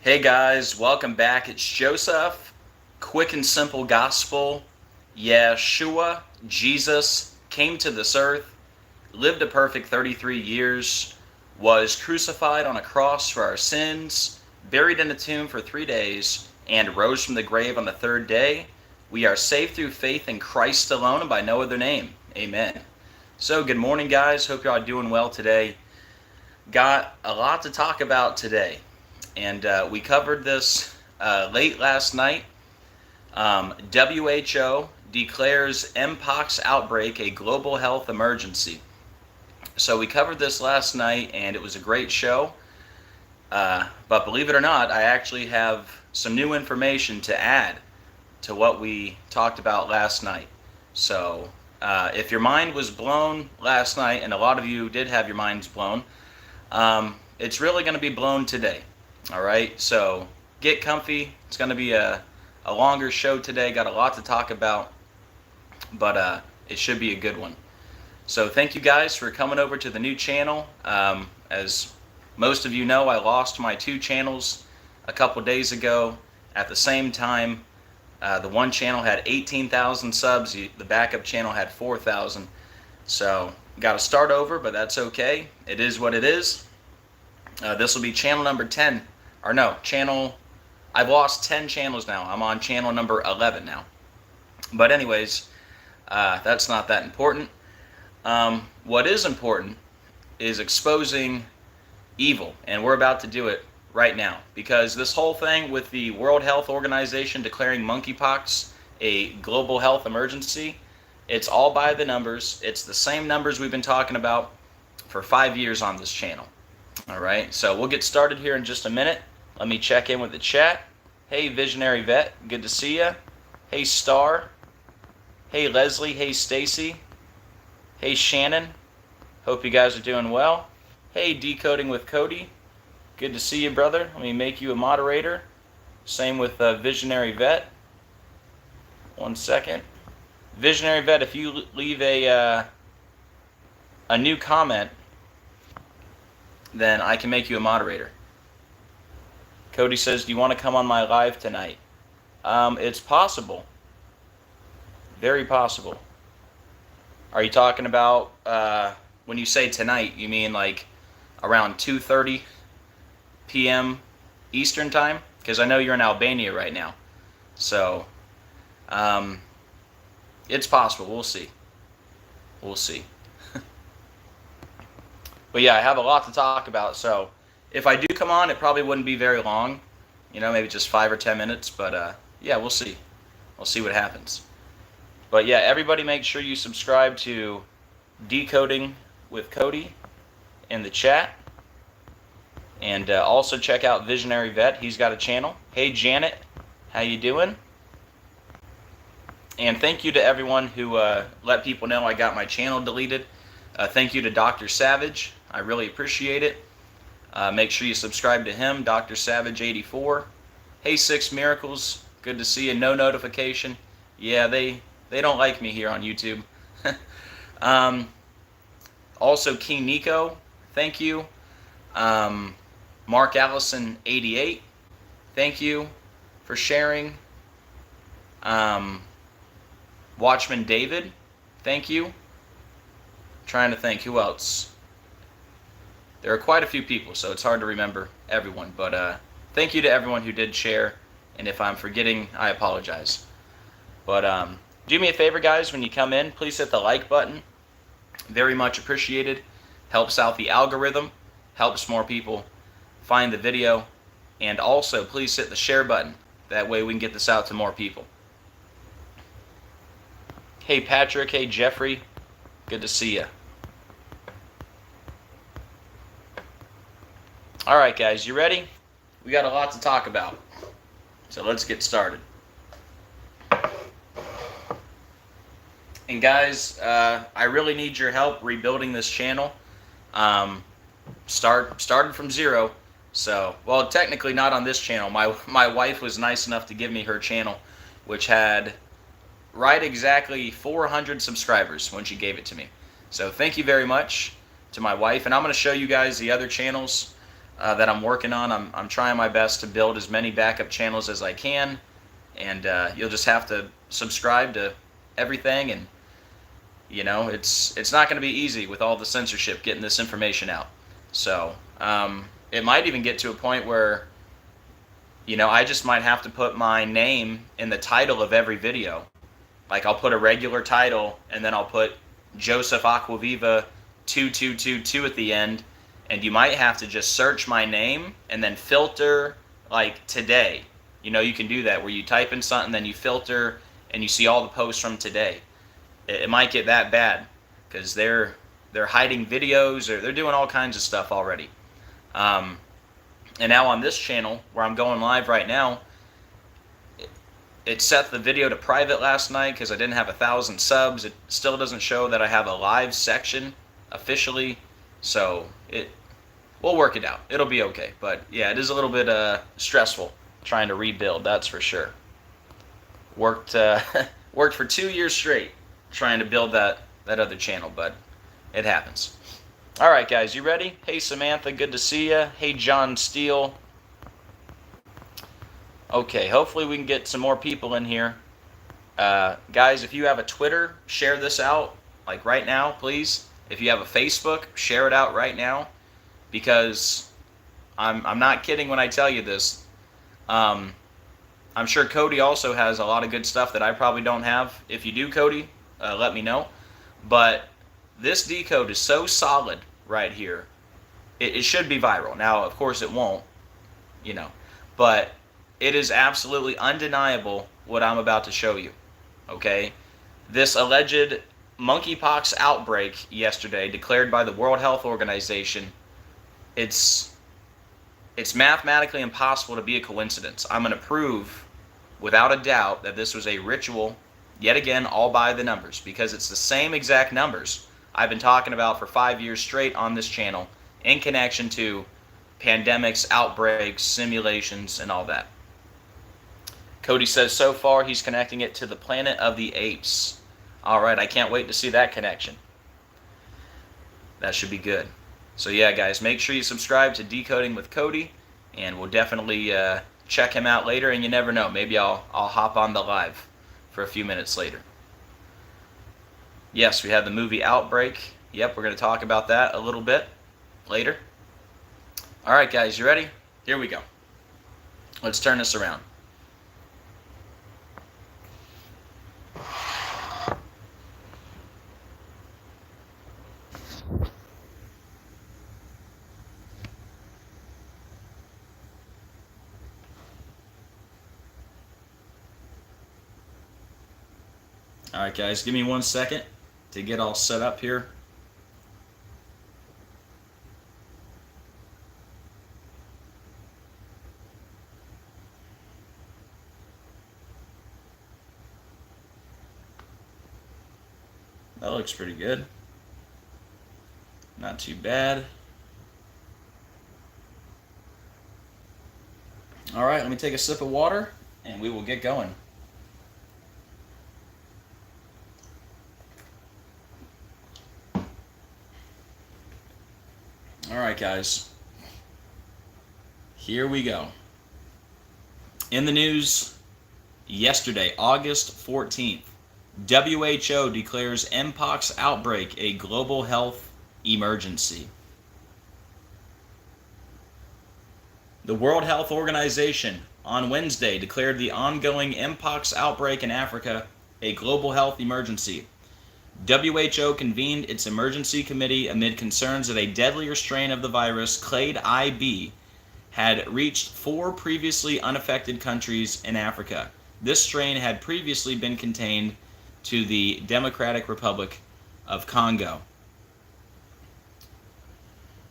Hey guys, welcome back. It's Joseph. Quick and simple gospel. Yeshua, Jesus, came to this earth, lived a perfect 33 years, was crucified on a cross for our sins, buried in a tomb for 3 days, and rose from the grave on the third day. We are saved through faith in Christ alone and by no other name. Amen. So good morning, guys. Hope y'all are doing well today. Got a lot to talk about today. And we covered this late last night. WHO declares Mpox outbreak a global health emergency. So we covered this last night, and it was a great show. But believe it or not, I actually have some new information to add to what we talked about last night. So if your mind was blown last night, and a lot of you did have your minds blown, it's really going to be blown today. All right, so get comfy. It's going to be a longer show today. Got a lot to talk about, but it should be a good one. So thank you guys for coming over to the new channel. As most of you know, I lost my 2 channels a couple days ago. At the same time, the one channel had 18,000 subs. The backup channel had 4,000. So got to start over, but that's okay. It is what it is. This will be channel number 10. Or no, I've lost 10 channels now. I'm on channel number 11 now. But anyways, that's not that important. What is important is exposing evil. And we're about to do it right now. Because this whole thing with the World Health Organization declaring monkeypox a global health emergency, it's all by the numbers. It's the same numbers we've been talking about for 5 years on this channel. Alright, so we'll get started here in just a minute. Let me check in with the chat. Hey, Visionary Vet, good to see ya. Hey, Star. Hey, Leslie. Hey, Stacy. Hey, Shannon. Hope you guys are doing well. Hey, Decoding with Cody. Good to see you, brother. Let me make you a moderator. Same with Visionary Vet. 1 second. Visionary Vet, if you leave a new comment, then I can make you a moderator. Cody says, do you want to come on my live tonight? It's possible. Very possible. Are you talking about, when you say tonight, you mean like around 2:30 p.m. Eastern time? Because I know you're in Albania right now. So, it's possible. We'll see. We'll see. But yeah, I have a lot to talk about, so if I do come on, it probably wouldn't be very long. You know, maybe just 5 or 10 minutes, but yeah, we'll see. We'll see what happens. But yeah, everybody make sure you subscribe to Decoding with Cody in the chat. And also check out Visionary Vet. He's got a channel. Hey, Janet. How you doing? And thank you to everyone who let people know I got my channel deleted. Thank you to Dr. Savage. I really appreciate it. Make sure you subscribe to him, Dr. Savage 84. Hey, 6 Miracles. Good to see you. No notification. Yeah, they don't like me here on YouTube. Also, King Nico. Thank you. Mark Allison 88. Thank you for sharing. Watchman David. Thank you. Trying to think who else. There are quite a few people, so it's hard to remember everyone. But thank you to everyone who did share. And if I'm forgetting, I apologize. But do me a favor, guys. When you come in, please hit the like button. Very much appreciated. Helps out the algorithm. Helps more people find the video. And also, please hit the share button. That way we can get this out to more people. Hey, Patrick. Hey, Jeffrey. Good to see you. Alright guys, you ready? We got a lot to talk about. So let's get started. And guys, I really need your help rebuilding this channel. Started from zero. So, well, technically not on this channel. My wife was nice enough to give me her channel, which had right exactly 400 subscribers when she gave it to me. So thank you very much to my wife. And I'm going to show you guys the other channels that I'm working on. I'm trying my best to build as many backup channels as I can, and you'll just have to subscribe to everything. And you know, it's not going to be easy with all the censorship getting this information out. So it might even get to a point where, you know, I just might have to put my name in the title of every video. Like I'll put a regular title and then I'll put JosephAcquaviva2222 at the end, and you might have to just search my name and then filter like today. You know, you can do that where you type in something, then you filter and you see all the posts from today. It might get that bad because they're hiding videos, or they're doing all kinds of stuff already. And now on this channel where I'm going live right now, it set the video to private last night because I didn't have 1,000 subs. It still doesn't show that I have a live section officially, so we'll work it out. It'll be okay. But yeah, it is a little bit stressful trying to rebuild, that's for sure. Worked for 2 years straight trying to build that other channel, but it happens. All right, guys, you ready? Hey, Samantha, good to see you. Hey, John Steele. Okay, hopefully we can get some more people in here. Guys, if you have a Twitter, share this out, like right now, please. If you have a Facebook, share it out right now, because I'm not kidding when I tell you this. I'm sure Cody also has a lot of good stuff that I probably don't have. If you do, Cody, let me know. But this decode is so solid right here. It should be viral. Now, of course, it won't, you know, but it is absolutely undeniable what I'm about to show you, okay? This alleged monkeypox outbreak yesterday, declared by the World Health Organization, it's mathematically impossible to be a coincidence. I'm going to prove without a doubt that this was a ritual, yet again, all by the numbers, because it's the same exact numbers I've been talking about for 5 years straight on this channel in connection to pandemics, outbreaks, simulations, and all that. Cody says so far he's connecting it to the Planet of the Apes. All right, I can't wait to see that connection. That should be good. So yeah, guys, make sure you subscribe to Decoding with Cody, and we'll definitely check him out later. And you never know, maybe I'll hop on the live for a few minutes later. Yes, we have the movie Outbreak. Yep, we're going to talk about that a little bit later. All right, guys, you ready? Here we go. Let's turn this around. All right, guys, give me 1 second to get all set up here. That looks pretty good. Not too bad. All right, let me take a sip of water and we will get going. All right, guys. Here we go. In the news yesterday, August 14th, WHO declares Mpox outbreak a global health emergency. The World Health Organization on Wednesday declared the ongoing Mpox outbreak in Africa a global health emergency. WHO convened its emergency committee amid concerns that a deadlier strain of the virus, Clade IB, had reached 4 previously unaffected countries in Africa. This strain had previously been contained to the Democratic Republic of Congo.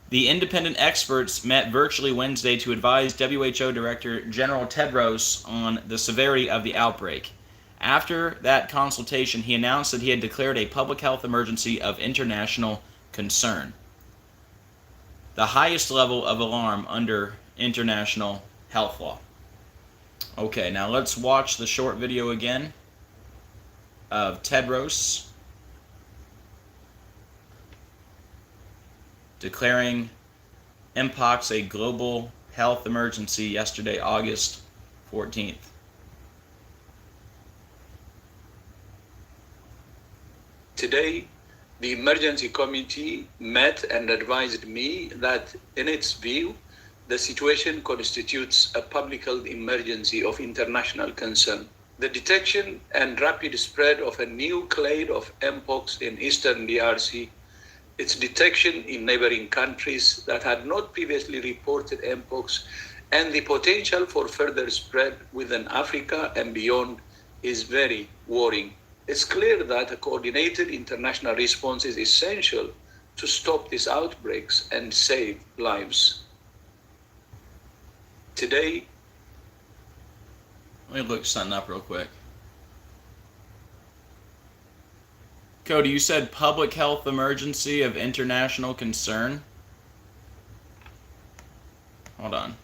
The independent experts met virtually Wednesday to advise WHO Director General Tedros on the severity of the outbreak. After that consultation, he announced that he had declared a public health emergency of international concern, the highest level of alarm under international health law. Okay, now let's watch the short video again of Tedros declaring Mpox a global health emergency yesterday, August 14th. Today, the emergency committee met and advised me that, in its view, the situation constitutes a public health emergency of international concern. The detection and rapid spread of a new clade of Mpox in eastern DRC, its detection in neighboring countries that had not previously reported Mpox, and the potential for further spread within Africa and beyond is very worrying. It's clear that a coordinated international response is essential to stop these outbreaks and save lives. Today, let me look something up real quick. Cody, you said public health emergency of international concern? Hold on.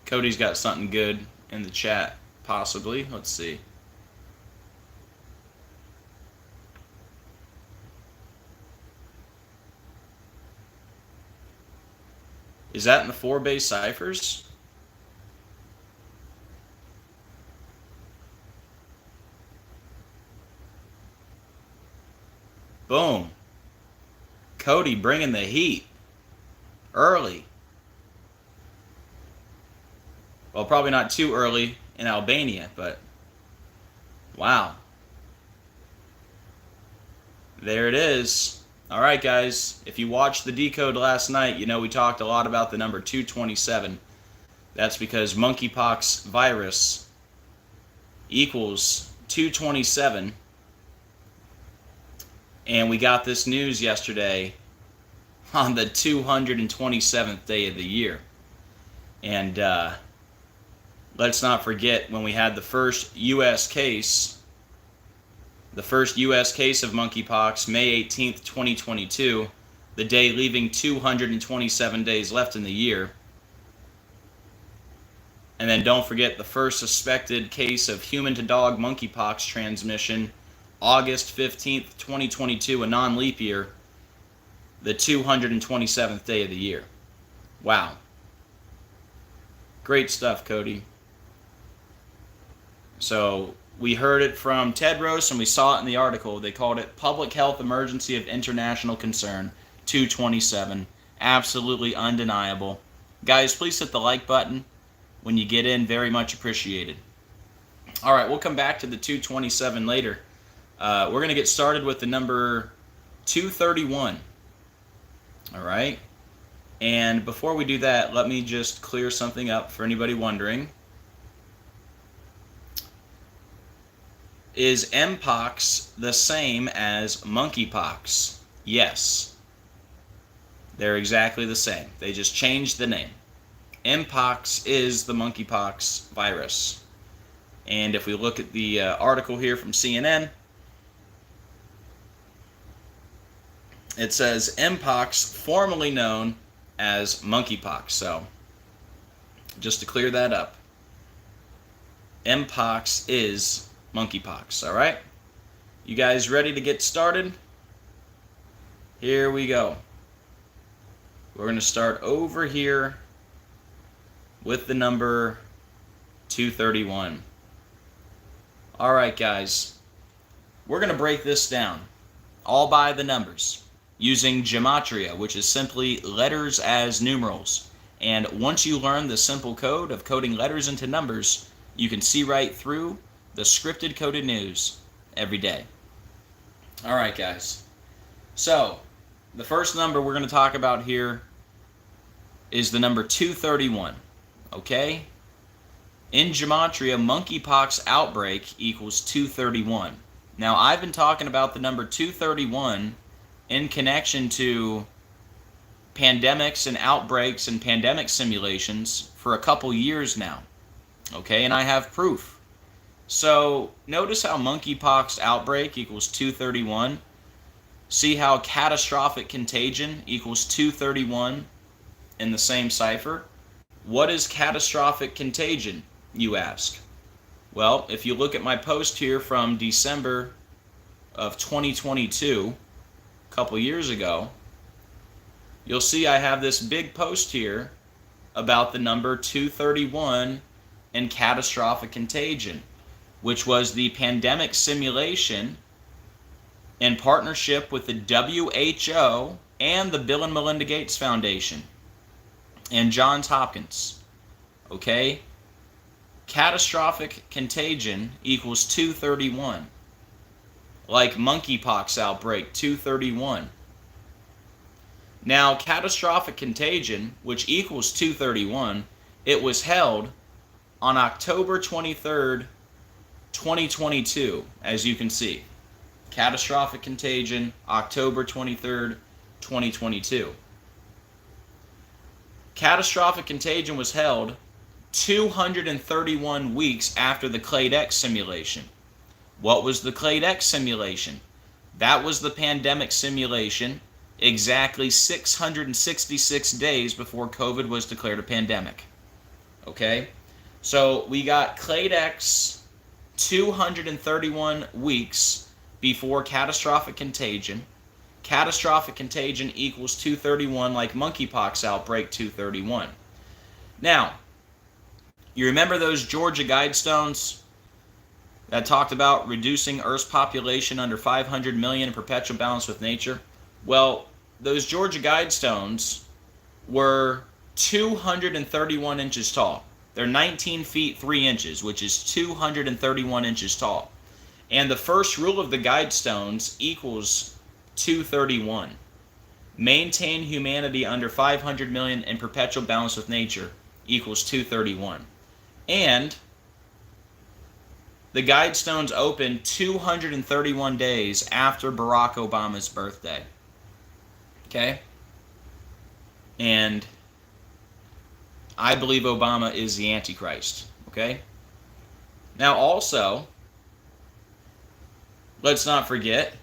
Cody's got something good in the chat, possibly. Let's see. Is that in the 4-base ciphers? Boom. Cody bringing the heat. Early. Well, probably not too early in Albania, but wow. There it is. All right, guys. If you watched the decode last night, you know we talked a lot about the number 227. That's because monkeypox virus equals 227. And we got this news yesterday on the 227th day of the year. And let's not forget when we had the first U.S. case of monkeypox, May 18th, 2022, the day leaving 227 days left in the year. And then don't forget the first suspected case of human-to-dog monkeypox transmission, August 15th, 2022, a non-leap year, the 227th day of the year. Wow. Great stuff, Cody. So we heard it from Tedros and we saw it in the article. They called it Public Health Emergency of International Concern, 227. Absolutely undeniable. Guys, please hit the like button when you get in. Very much appreciated. All right, we'll come back to the 227 later. We're going to get started with the number 231. All right. And before we do that, let me just clear something up for anybody wondering. Is Mpox the same as monkeypox? Yes. They're exactly the same. They just changed the name. Mpox is the monkeypox virus. And if we look at the article here from CNN, it says Mpox, formerly known as monkeypox. So, just to clear that up, Mpox is monkeypox. All right? You guys ready to get started? Here we go. We're going to start over here with the number 231. All right, guys. We're going to break this down all by the numbers, using gematria, which is simply letters as numerals. And once you learn the simple code of coding letters into numbers, you can see right through the scripted coded news every day. All right, guys. So, the first number we're going to talk about here is the number 231. Okay? In gematria, monkeypox outbreak equals 231. Now, I've been talking about the number 231 in connection to pandemics and outbreaks and pandemic simulations for a couple years now. Okay, and I have proof. So notice how monkeypox outbreak equals 231. See how catastrophic contagion equals 231 in the same cipher? What is catastrophic contagion, you ask? Well, if you look at my post here from December of 2022, couple years ago, you'll see I have this big post here about the number 231 and catastrophic contagion, which was the pandemic simulation in partnership with the WHO and the Bill and Melinda Gates Foundation and Johns Hopkins. Okay? Catastrophic contagion equals 231. Like monkeypox outbreak, 231. Now, catastrophic contagion, which equals 231, it was held on October 23rd, 2022, as you can see. Catastrophic contagion, October 23rd, 2022. Catastrophic contagion was held 231 weeks after the Clade X simulation. What was the Clade X simulation? That was the pandemic simulation exactly 666 days before COVID was declared a pandemic. Okay? So we got Clade X 231 weeks before catastrophic contagion. Catastrophic contagion equals 231, like monkeypox outbreak, 231. Now, you remember those Georgia Guidestones that talked about reducing Earth's population under 500 million in perpetual balance with nature? Well, those Georgia Guidestones were 231 inches tall. They're 19 feet 3 inches, which is 231 inches tall. And the first rule of the Guidestones equals 231. Maintain humanity under 500 million in perpetual balance with nature equals 231. And the Guidestones opened 231 days after Barack Obama's birthday. Okay? And I believe Obama is the Antichrist. Okay? Now also, let's not forget,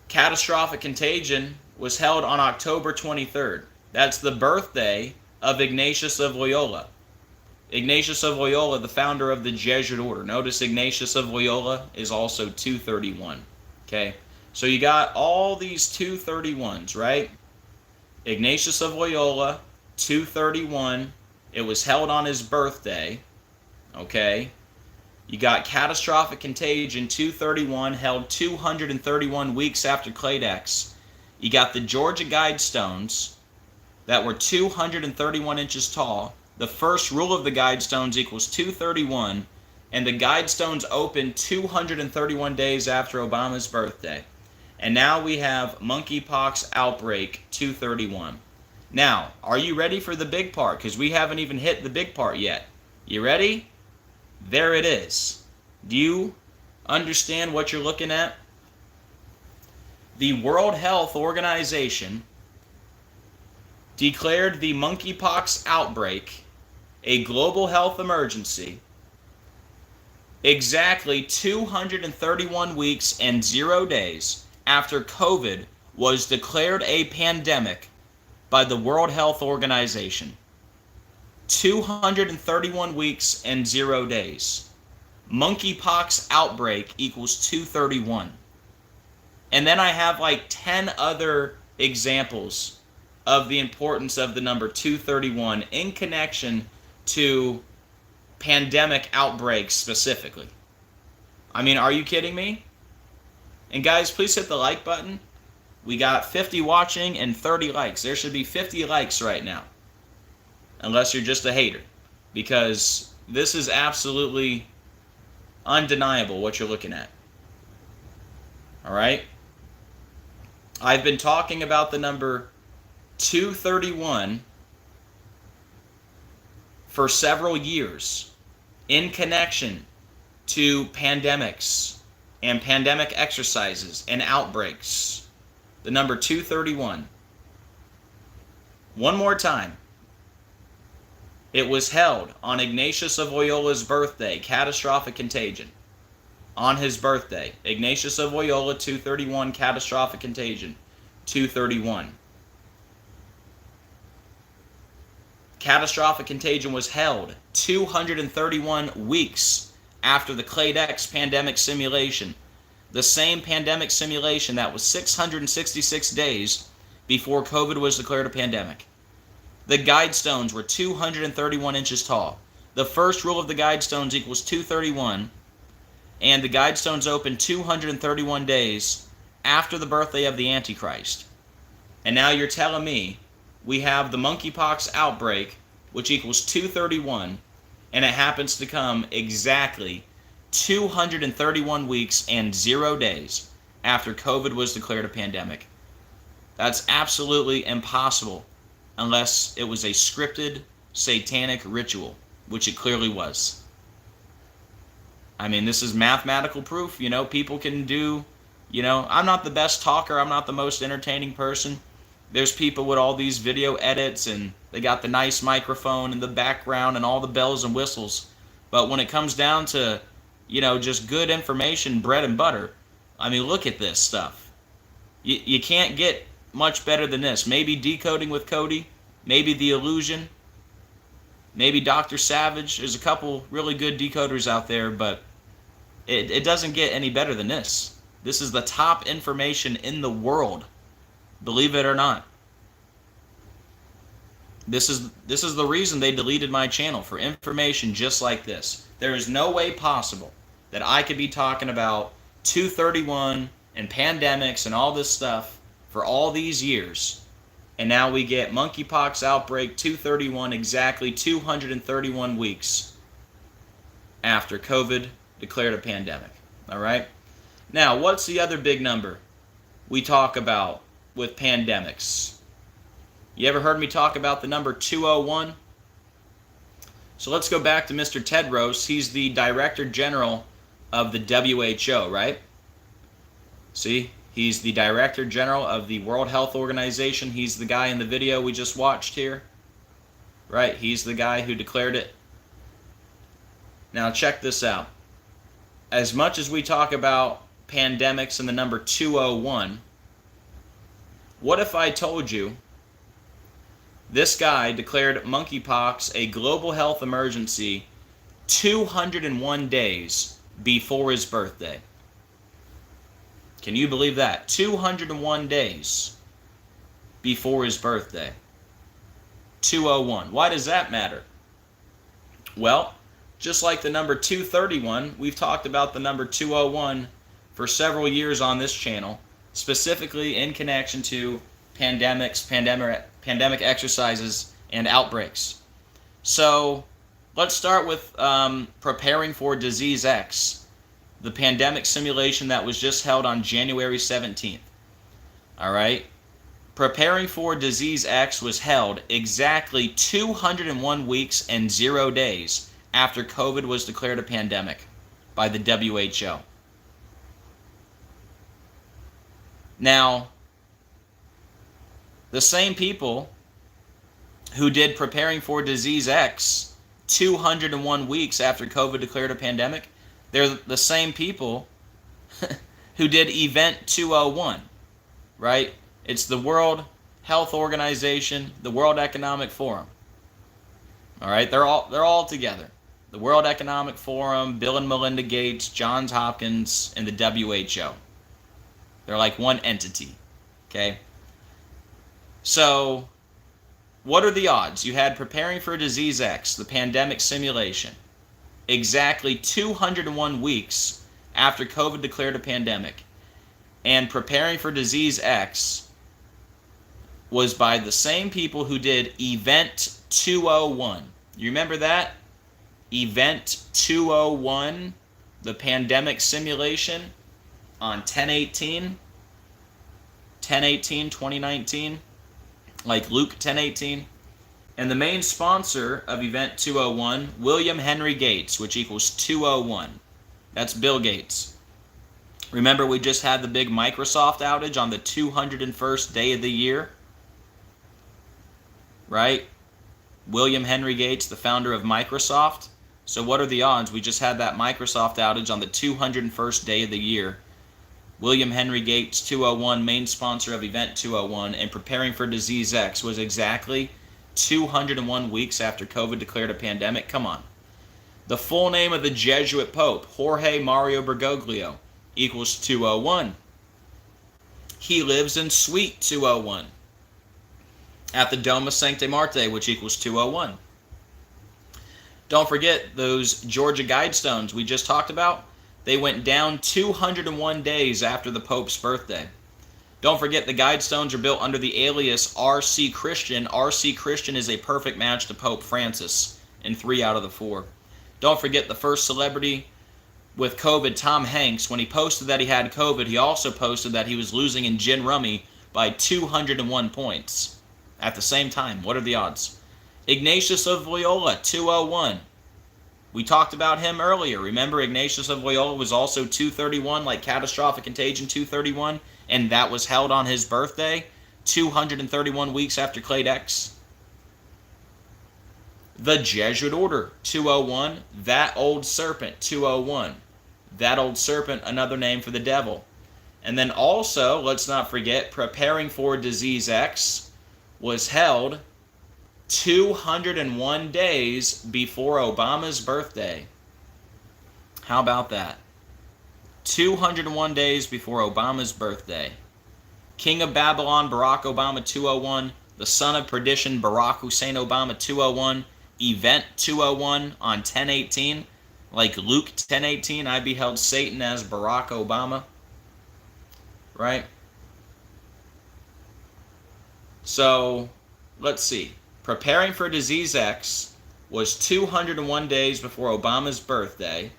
catastrophic contagion was held on October 23rd. That's the birthday of Ignatius of Loyola. Ignatius of Loyola, the founder of the Jesuit order. Notice Ignatius of Loyola is also 231. Okay? So you got all these 231s, right? Ignatius of Loyola, 231. It was held on his birthday. Okay? You got catastrophic contagion, 231, held 231 weeks after Clade X. You got the Georgia Guidestones that were 231 inches tall. The first rule of the Guidestones equals 231, and the Guidestones opened 231 days after Obama's birthday. And now we have monkeypox outbreak, 231. Now, are you ready for the big part? Because we haven't even hit the big part yet. You ready? There it is. Do you understand what you're looking at? The World Health Organization declared the monkeypox outbreak a global health emergency exactly 231 weeks and 0 days after COVID was declared a pandemic by the World Health Organization. 231 weeks and 0 days. Monkeypox outbreak equals 231. And then I have like 10 other examples of the importance of the number 231 in connection to pandemic outbreaks specifically. I mean, are you kidding me? And guys, please hit the like button. We got 50 watching and 30 likes. There should be 50 likes right now. Unless you're just a hater. Because this is absolutely undeniable what you're looking at. Alright? I've been talking about the number 231 for several years in connection to pandemics and pandemic exercises and outbreaks. The number 231. One more time. It was held on Ignatius of Loyola's birthday, catastrophic contagion. On his birthday, Ignatius of Loyola, 231, catastrophic contagion, 231. Catastrophic contagion was held 231 weeks after the Clade X pandemic simulation. The same pandemic simulation that was 666 days before COVID was declared a pandemic. The guidestones were 231 inches tall. The first rule of the guidestones equals 231, and the guidestones opened 231 days after the birthday of the Antichrist. And now you're telling me we have the monkeypox outbreak, which equals 231, and it happens to come exactly 231 weeks and 0 days after COVID was declared a pandemic. That's absolutely impossible unless it was a scripted satanic ritual, which it clearly was. I mean, this is mathematical proof. People can do, I'm not the best talker. I'm not the most entertaining person. There's people with all these video edits, and they got the nice microphone and the background and all the bells and whistles. But when it comes down to, just good information, bread and butter, I mean, look at this stuff. You can't get much better than this. Maybe Decoding with Cody, maybe The Illusion, maybe Dr. Savage. There's a couple really good decoders out there, but it doesn't get any better than this. This is the top information in the world, believe it or not. This is the reason they deleted my channel, for information just like this. There is no way possible that I could be talking about 231 and pandemics and all this stuff for all these years, and now we get monkeypox outbreak 231, exactly 231 weeks after COVID declared a pandemic. All right? Now, what's the other big number we talk about with pandemics? You ever heard me talk about the number 201? So let's go back to Mr. Tedros. He's the Director General of the WHO, right? See? He's the Director General of the World Health Organization. He's the guy in the video we just watched here. Right? He's the guy who declared it. Now check this out. As much as we talk about pandemics and the number 201, what if I told you this guy declared monkeypox a global health emergency 201 days before his birthday? Can you believe that? 201 days before his birthday. 201. Why does that matter? Well, just like the number 231, we've talked about the number 201 for several years on this channel, specifically in connection to pandemics, pandemic exercises, and outbreaks. So let's start with preparing for Disease X, the pandemic simulation that was just held on January 17th. All right? Preparing for Disease X was held exactly 201 weeks and 0 days after COVID was declared a pandemic by the WHO. Now, the same people who did Preparing for Disease X 201 weeks after COVID declared a pandemic, they're the same people who did Event 201, right? It's the World Health Organization, the World Economic Forum. All right, they're all together. The World Economic Forum, Bill and Melinda Gates, Johns Hopkins, and the WHO. They're like one entity, okay? So, what are the odds? You had Preparing for Disease X, the pandemic simulation, exactly 201 weeks after COVID declared a pandemic. And Preparing for Disease X was by the same people who did Event 201. You remember that? Event 201, the pandemic simulation on 10/18/2019, like Luke 10:18. And the main sponsor of Event 201, William Henry Gates, which equals 201. That's Bill Gates. Remember, we just had the big Microsoft outage on the 201st day of the year? Right? William Henry Gates, the founder of Microsoft. So what are the odds? We just had that Microsoft outage on the 201st day of the year. William Henry Gates, 201, main sponsor of Event 201, and Preparing for Disease X was exactly 201 weeks after COVID declared a pandemic. Come on. The full name of the Jesuit Pope, Jorge Mario Bergoglio, equals 201. He lives in Suite 201 at the Doma Sancte Marte, which equals 201. Don't forget those Georgia Guidestones we just talked about. They went down 201 days after the Pope's birthday. Don't forget the Guidestones are built under the alias R.C. Christian. R.C. Christian is a perfect match to Pope Francis in 3 out of the 4. Don't forget the first celebrity with COVID, Tom Hanks. When he posted that he had COVID, he also posted that he was losing in gin rummy by 201 points at the same time. What are the odds? Ignatius of Loyola, 201. We talked about him earlier. Remember, Ignatius of Loyola was also 231, like Catastrophic Contagion 231, and that was held on his birthday, 231 weeks after Clade X. The Jesuit Order, 201. That Old Serpent, 201. That Old Serpent, another name for the devil. And then also, let's not forget, Preparing for Disease X was held 201 days before Obama's birthday. How about that? 201 days before Obama's birthday. King of Babylon, Barack Obama, 201. The Son of Perdition, Barack Hussein Obama, 201. Event 201 on 1018. Like Luke 1018, I beheld Satan as Barack Obama. Right? So, let's see. Preparing for Disease X was 201 days before Obama's birthday.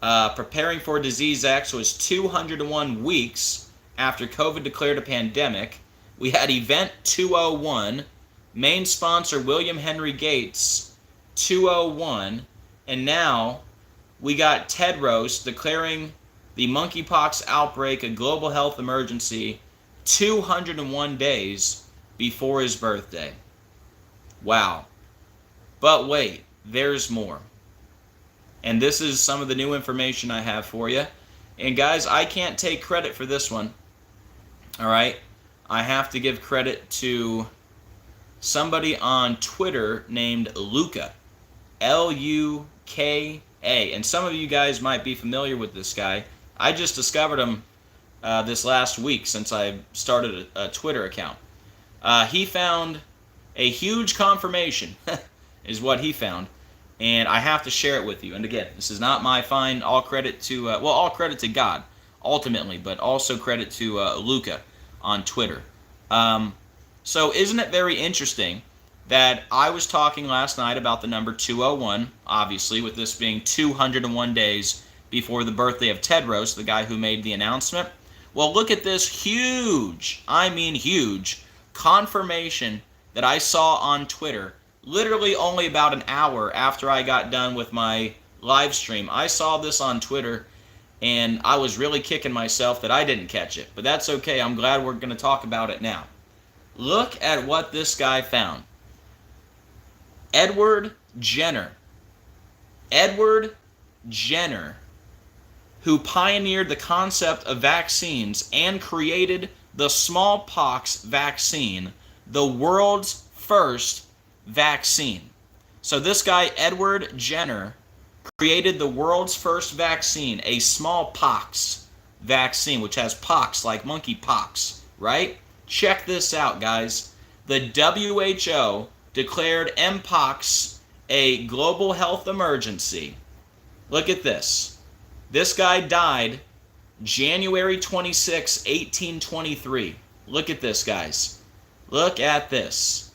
Preparing for Disease X was 201 weeks after COVID declared a pandemic. We had Event 201, main sponsor William Henry Gates, 201, and now we got Tedros declaring the monkeypox outbreak a global health emergency 201 days before his birthday. Wow. But wait, there's more. And this is some of the new information I have for you. And guys, I can't take credit for this one. Alright? I have to give credit to somebody on Twitter named Luca. L-U-K-A. And some of you guys might be familiar with this guy. I just discovered him this last week since I started a Twitter account. He found a huge confirmation, is what he found, and I have to share it with you. And again, this is not my find. All credit to, all credit to God, ultimately, but also credit to Luca on Twitter. So isn't it very interesting that I was talking last night about the number 201, obviously, with this being 201 days before the birthday of Tedros, the guy who made the announcement. Well, look at this huge, I mean huge, confirmation that I saw on Twitter, literally only about an hour after I got done with my live stream. I saw this on Twitter, and I was really kicking myself that I didn't catch it. But that's okay. I'm glad we're going to talk about it now. Look at what this guy found. Edward Jenner. Edward Jenner, who pioneered the concept of vaccines and created the smallpox vaccine, the world's first vaccine. So this guy, Edward Jenner, created the world's first vaccine, a smallpox vaccine, which has pox like monkeypox, right? Check this out, guys. The WHO declared Mpox a global health emergency. Look at this. This guy died January 26, 1823. Look at this, guys. Look at this.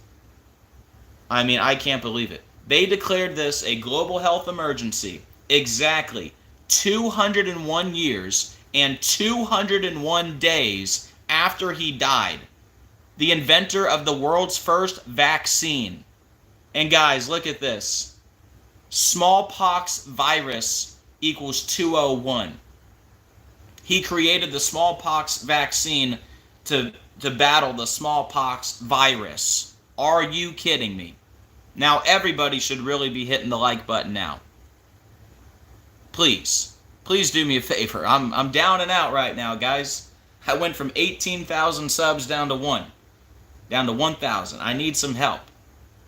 I mean, I can't believe it. They declared this a global health emergency exactly 201 years and 201 days after he died. The inventor of the world's first vaccine. And guys, look at this. Smallpox virus equals 201. He created the smallpox vaccine to battle the smallpox virus. Are you kidding me? Now everybody should really be hitting the like button now. Please do me a favor. I'm down and out right now, guys. I went from 18,000 subs down to 1,000. I need some help.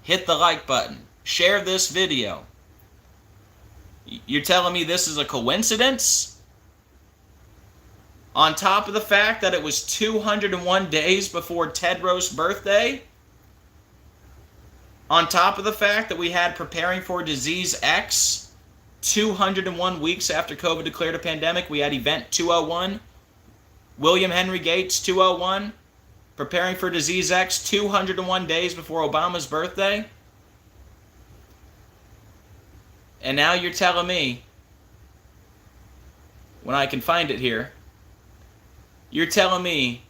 Hit the like button. Share this video. You're telling me this is a coincidence? On top of the fact that it was 201 days before Tedros' birthday, on top of the fact that we had Preparing for Disease X, 201 weeks after COVID declared a pandemic, we had Event 201, William Henry Gates 201, Preparing for Disease X 201 days before Obama's birthday. And now you're telling me, when I can find it here, you're telling me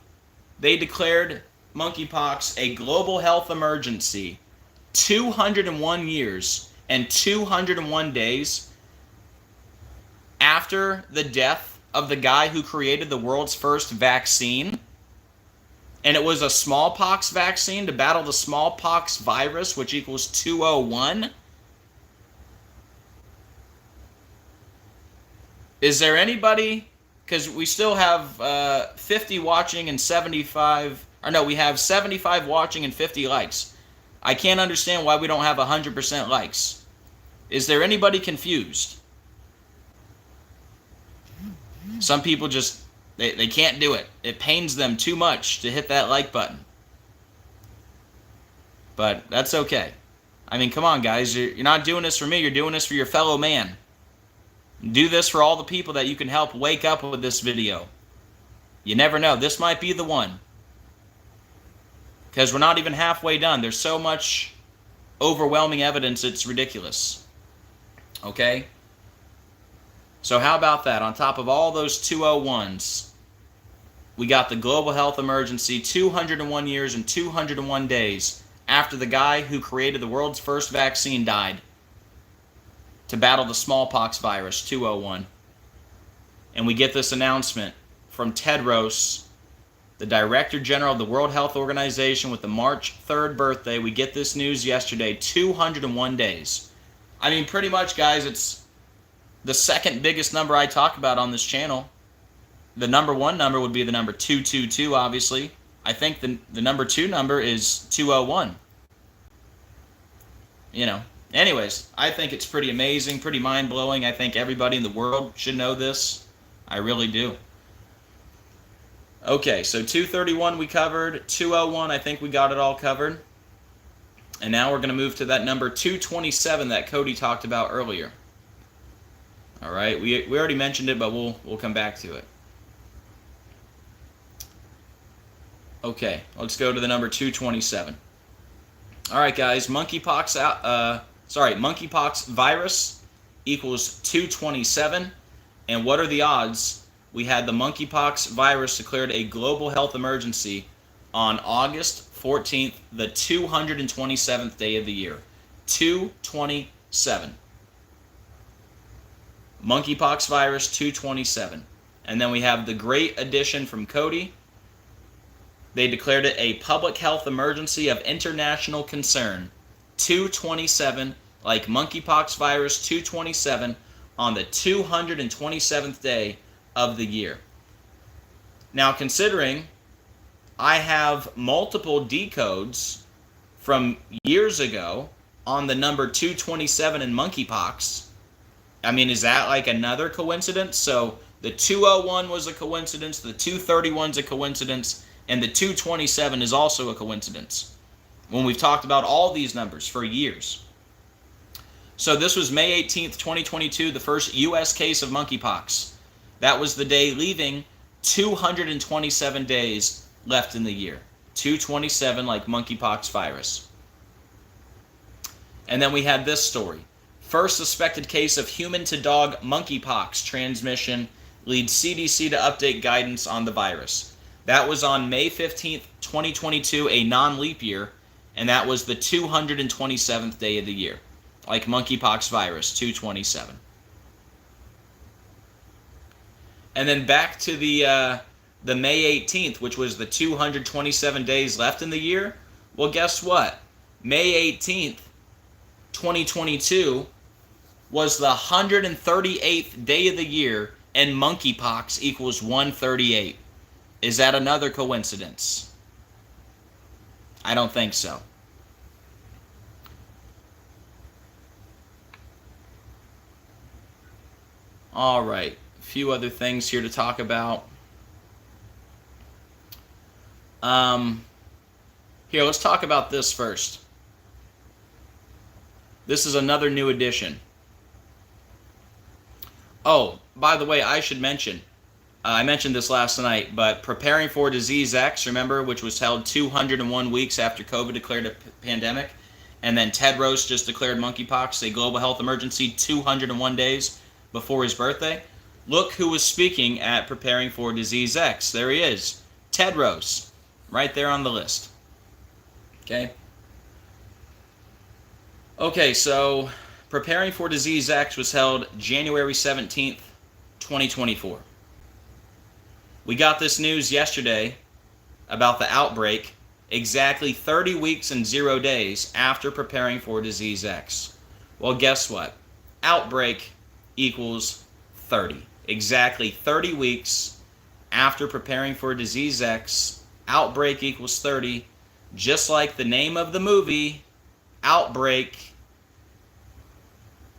they declared monkeypox a global health emergency 201 years and 201 days after the death of the guy who created the world's first vaccine? And it was a smallpox vaccine to battle the smallpox virus, which equals 201. Is there anybody, because we still have 50 watching and 75, or no, we have 75 watching and 50 likes. I can't understand why we don't have 100% likes. Is there anybody confused? Some people just, they can't do it. It pains them too much to hit that like button. But that's okay. I mean, come on, guys. You're not doing this for me. You're doing this for your fellow man. Do this for all the people that you can help wake up with this video. You never know. This might be the one. Because we're not even halfway done. There's so much overwhelming evidence, it's ridiculous. Okay? So how about that? On top of all those 201s, we got the global health emergency 201 years and 201 days after the guy who created the world's first vaccine died to battle the smallpox virus, 201. And we get this announcement from Tedros, the Director General of the World Health Organization, with the March 3rd birthday. We get this news yesterday, 201 days. I mean, pretty much, guys, it's the second biggest number I talk about on this channel. The number one number would be the number 222, obviously. I think the number two number is 201. You know. Anyways, I think it's pretty amazing, pretty mind-blowing. I think everybody in the world should know this. I really do. Okay, so 231 we covered. 201, I think we got it all covered. And now we're going to move to that number 227 that Cody talked about earlier. All right, we already mentioned it, but we'll come back to it. Okay, let's go to the number 227. All right, guys, monkeypox virus equals 227. And what are the odds? We had the monkeypox virus declared a global health emergency on August 14th, the 227th day of the year. 227. Monkeypox virus 227. And then we have the great addition from Cody. They declared it a public health emergency of international concern. 227, like monkeypox virus 227, on the 227th day of the year. Now, considering I have multiple decodes from years ago on the number 227 in monkeypox, I mean, is that like another coincidence? So the 201 was a coincidence, the 231 is a coincidence, and the 227 is also a coincidence, when we've talked about all these numbers for years. So this was May 18th, 2022, the first U.S. case of monkeypox. That was the day leaving 227 days left in the year. 227, like monkeypox virus. And then we had this story. First suspected case of human-to-dog monkeypox transmission leads CDC to update guidance on the virus. That was on May 15th, 2022, a non-leap year, and that was the 227th day of the year, like monkeypox virus, 227. And then back to the May 18th, which was the 227 days left in the year. Well, guess what? May 18th, 2022 was the 138th day of the year, and monkeypox equals 138. Is that another coincidence? I don't think so. All right, a few other things here to talk about. Here, let's talk about this first. This is another new edition. Oh, by the way, I should mention, I mentioned this last night, but preparing for Disease X, remember, which was held 201 weeks after COVID declared a pandemic, and then Tedros just declared monkeypox a global health emergency 201 days before his birthday. Look who was speaking at Preparing for Disease X. There he is, Tedros, right there on the list. Okay, so Preparing for Disease X was held January 17th, 2024. We got this news yesterday about the outbreak exactly 30 weeks and 0 days after Preparing for Disease X. Well, guess what? Outbreak equals 30. Exactly 30 weeks after Preparing for Disease X, Outbreak equals 30. Just like the name of the movie, Outbreak.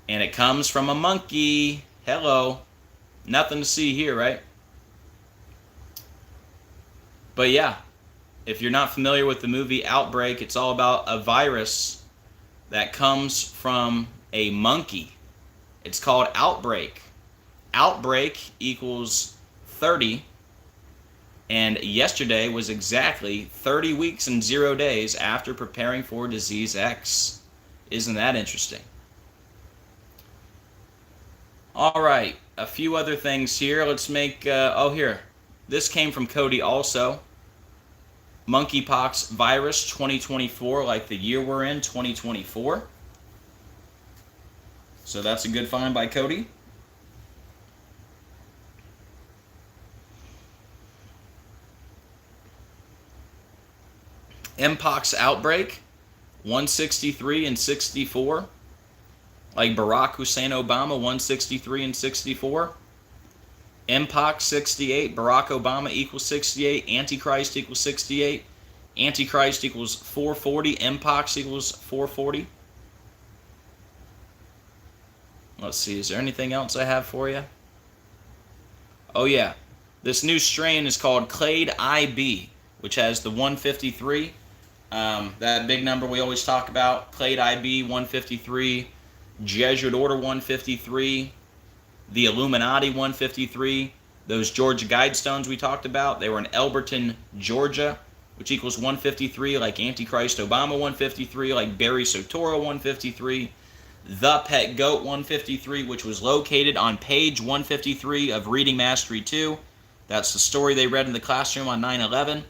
And it comes from a monkey. Hello. Nothing to see here, right? But yeah, if you're not familiar with the movie Outbreak, it's all about a virus that comes from a monkey. It's called Outbreak. Outbreak equals 30. And yesterday was exactly 30 weeks and 0 days after Preparing for Disease X. Isn't that interesting? All right, a few other things here. Let's make, here. This came from Cody also. Monkeypox virus 2024, like the year we're in, 2024. So that's a good find by Cody. Mpox outbreak 163 and 64. Like Barack Hussein Obama 163 and 64. Mpox 68, Barack Obama equals 68, Antichrist equals 68, Antichrist equals 440, Mpox equals 440. Let's see, is there anything else I have for you? Oh yeah, this new strain is called Clade IB, which has the 153, that big number we always talk about, Clade IB 153, Jesuit Order 153, the Illuminati 153, those Georgia Guidestones we talked about, they were in Elberton, Georgia, which equals 153, like Antichrist Obama 153, like Barry Soetoro 153, the Pet Goat 153, which was located on page 153 of Reading Mastery 2. That's the story they read in the classroom on 9/11.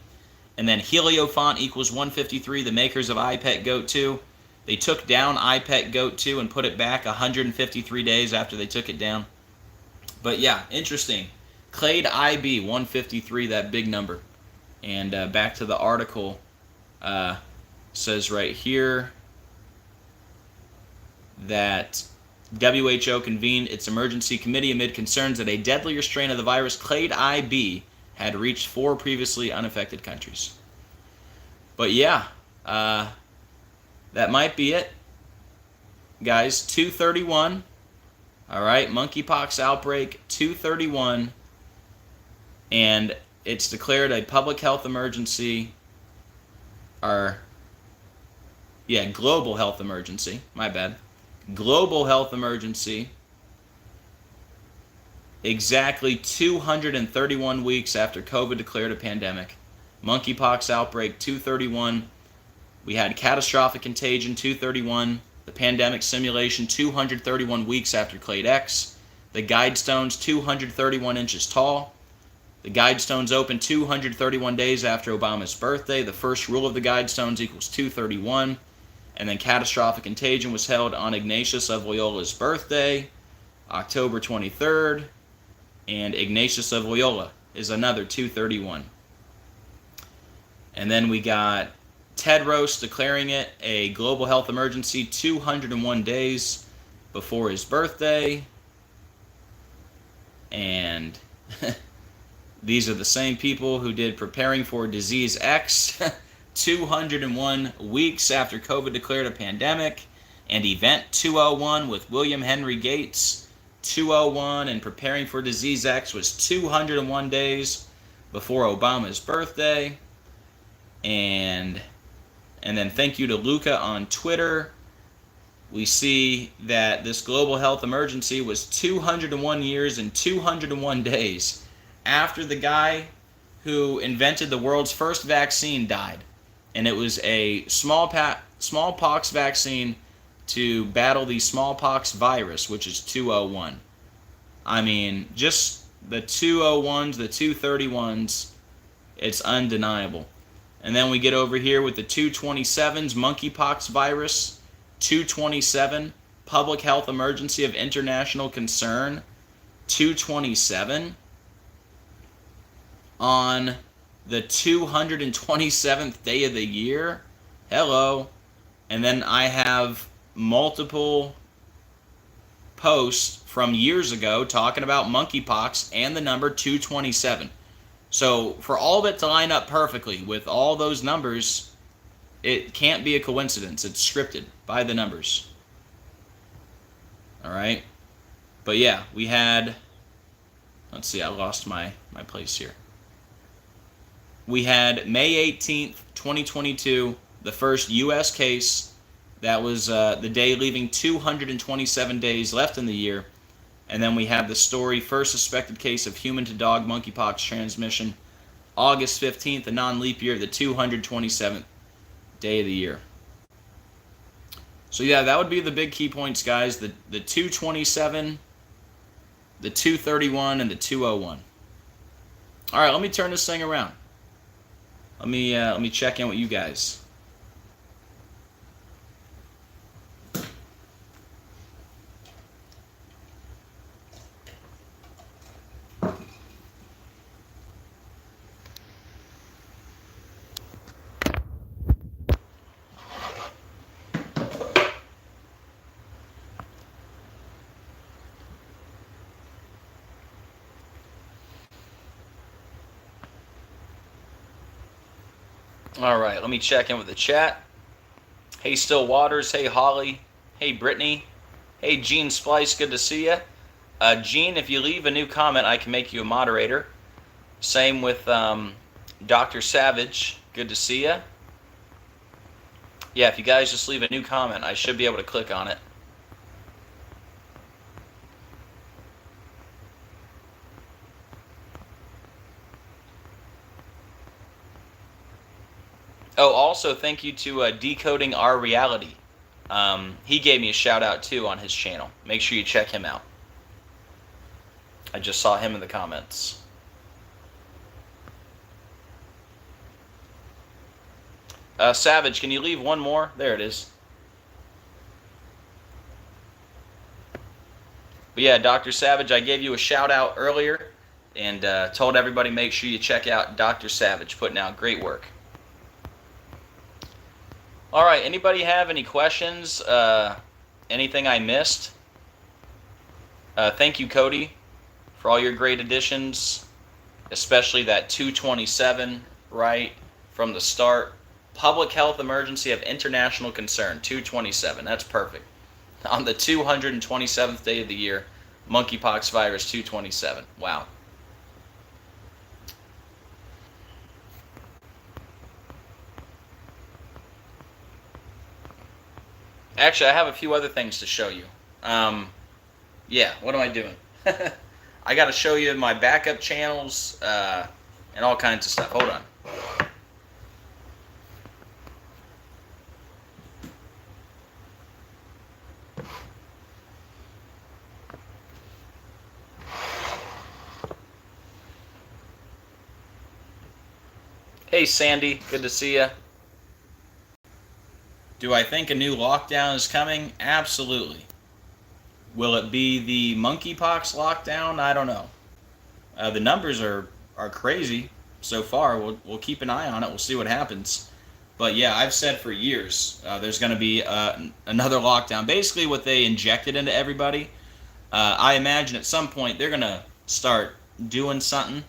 And then Heliofont equals 153, the makers of iPet Goat 2. They took down iPet Goat 2 and put it back 153 days after they took it down. But yeah, interesting. Clade IB 153, that big number. And back to the article, says right here that WHO convened its emergency committee amid concerns that a deadlier strain of the virus, Clade IB, had reached 4 previously unaffected countries. But yeah, that might be it. Guys, 231. All right, monkeypox outbreak 231, and it's declared a public health emergency, global health emergency, my bad. Global health emergency, exactly 231 weeks after COVID declared a pandemic. Monkeypox outbreak 231, we had catastrophic contagion 231, the pandemic simulation 231 weeks after Clade X, the Guidestones 231 inches tall, the Guidestones opened 231 days after Obama's birthday, the first rule of the Guidestones equals 231, and then catastrophic contagion was held on Ignatius of Loyola's birthday, October 23rd, and Ignatius of Loyola is another 231. And then we got Tedros declaring it a global health emergency 201 days before his birthday. And these are the same people who did Preparing for Disease X 201 weeks after COVID declared a pandemic, and Event 201 with William Henry Gates 201, and Preparing for Disease X was 201 days before Obama's birthday. And then thank you to Luca on Twitter. We see that this global health emergency was 201 years and 201 days after the guy who invented the world's first vaccine died. And it was a smallpox vaccine to battle the smallpox virus, which is 201. I mean, just the 201s, the 231s, it's undeniable. And then we get over here with the 227s, monkeypox virus, 227, public health emergency of international concern, 227, on the 227th day of the year. Hello. And then I have multiple posts from years ago talking about monkeypox and the number 227. So for all of it to line up perfectly with all those numbers, it can't be a coincidence. It's scripted by the numbers. All right. But yeah, we had, let's see, I lost my place here. We had May 18th, 2022, the first U.S. case. That was the day leaving 227 days left in the year. And then we have the story, first suspected case of human-to-dog monkeypox transmission, August 15th, a non-leap year, the 227th day of the year. So yeah, that would be the big key points, guys. The 227, the 231, and the 201. All right, let me turn this thing around. Let me check in with you guys. All right, let me check in with the chat. Hey, Still Waters. Hey, Holly. Hey, Brittany. Hey, Gene Splice. Good to see you. Gene, if you leave a new comment, I can make you a moderator. Same with Dr. Savage. Good to see you. Yeah, if you guys just leave a new comment, I should be able to click on it. Oh, also thank you to Decoding Our Reality. He gave me a shout out too on his channel. Make sure you check him out. I just saw him in the comments. Savage, can you leave one more? There it is. But yeah, Dr. Savage, I gave you a shout out earlier and told everybody make sure you check out Dr. Savage, putting out great work. All right, anybody have any questions? Anything I missed? Thank you, Cody, for all your great additions, especially that 227, right, from the start. Public health emergency of international concern, 227. That's perfect. On the 227th day of the year, monkeypox virus 227. Wow. Actually, I have a few other things to show you. Yeah, what am I doing? I got to show you my backup channels and all kinds of stuff. Hold on. Hey, Sandy. Good to see you. Do I think a new lockdown is coming? Absolutely. Will it be the monkeypox lockdown? I don't know. The numbers are crazy so far. We'll keep an eye on it. We'll see what happens. But yeah, I've said for years there's going to be another lockdown. Basically what they injected into everybody. I imagine at some point they're going to start doing something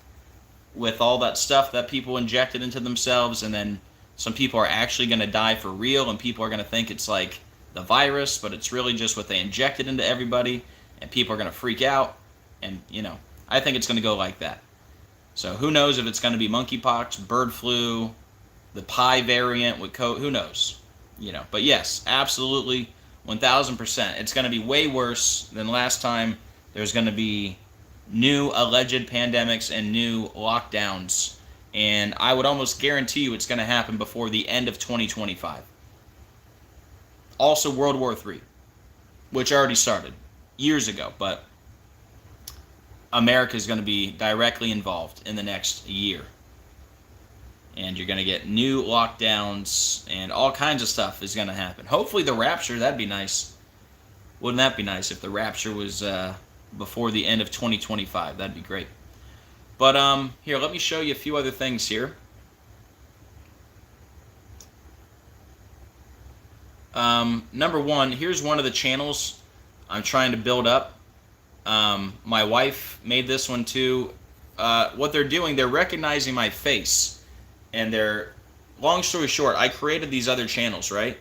with all that stuff that people injected into themselves, and then some people are actually going to die for real, and people are going to think it's like the virus, but it's really just what they injected into everybody, and people are going to freak out, and, you know, I think it's going to go like that. So who knows if it's going to be monkeypox, bird flu, the Pi variant with code, who knows? But yes, absolutely, 1000%. It's going to be way worse than last time. There's going to be new alleged pandemics and new lockdowns, and I would almost guarantee you it's going to happen before the end of 2025. Also, World War III, which already started years ago, but America is going to be directly involved in the next year. And you're going to get new lockdowns and all kinds of stuff is going to happen. Hopefully the rapture, that'd be nice. Wouldn't that be nice if the rapture was before the end of 2025? That'd be great. But here, let me show you a few other things here. Number one, here's one of the channels I'm trying to build up. My wife made this one too. What they're doing, they're recognizing my face. And long story short, I created these other channels, right?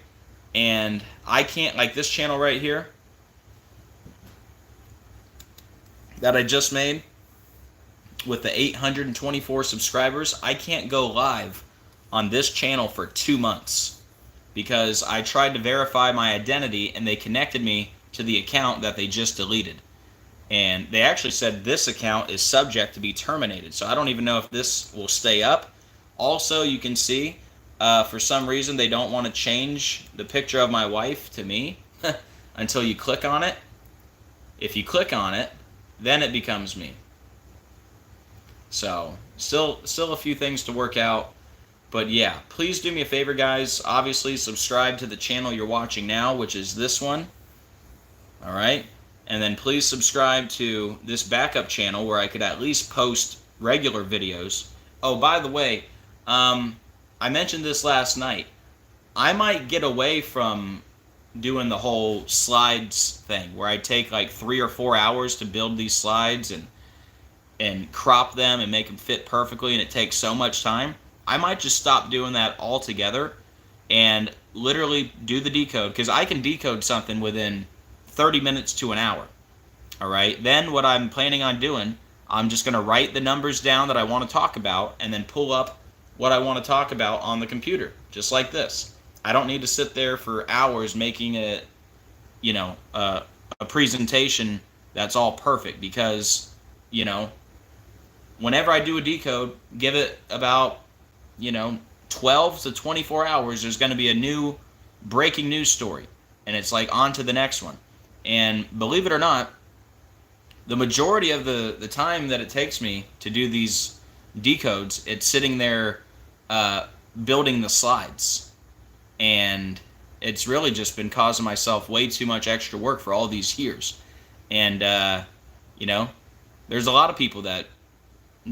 And I can't, like this channel right here that I just made with the 824 subscribers, I can't go live on this channel for 2 months because I tried to verify my identity and they connected me to the account that they just deleted. And they actually said this account is subject to be terminated. So I don't even know if this will stay up. Also, you can see, for some reason, they don't want to change the picture of my wife to me until you click on it. If you click on it, then it becomes me. So, still a few things to work out. But yeah, please do me a favor, guys. Obviously, subscribe to the channel you're watching now, which is this one. All right? And then please subscribe to this backup channel where I could at least post regular videos. Oh, by the way, I mentioned this last night. I might get away from doing the whole slides thing where I take like 3 or 4 hours to build these slides and crop them and make them fit perfectly, and it takes so much time. I might just stop doing that altogether and literally do the decode, because I can decode something within 30 minutes to an hour. All right? Then what I'm planning on doing, I'm just going to write the numbers down that I want to talk about and then pull up what I want to talk about on the computer, just like this. I don't need to sit there for hours making a presentation that's all perfect, because, whenever I do a decode, give it about, 12 to 24 hours, there's going to be a new breaking news story, and it's like on to the next one. And believe it or not, the majority of the time that it takes me to do these decodes, it's sitting there building the slides, and it's really just been causing myself way too much extra work for all these years. And there's a lot of people that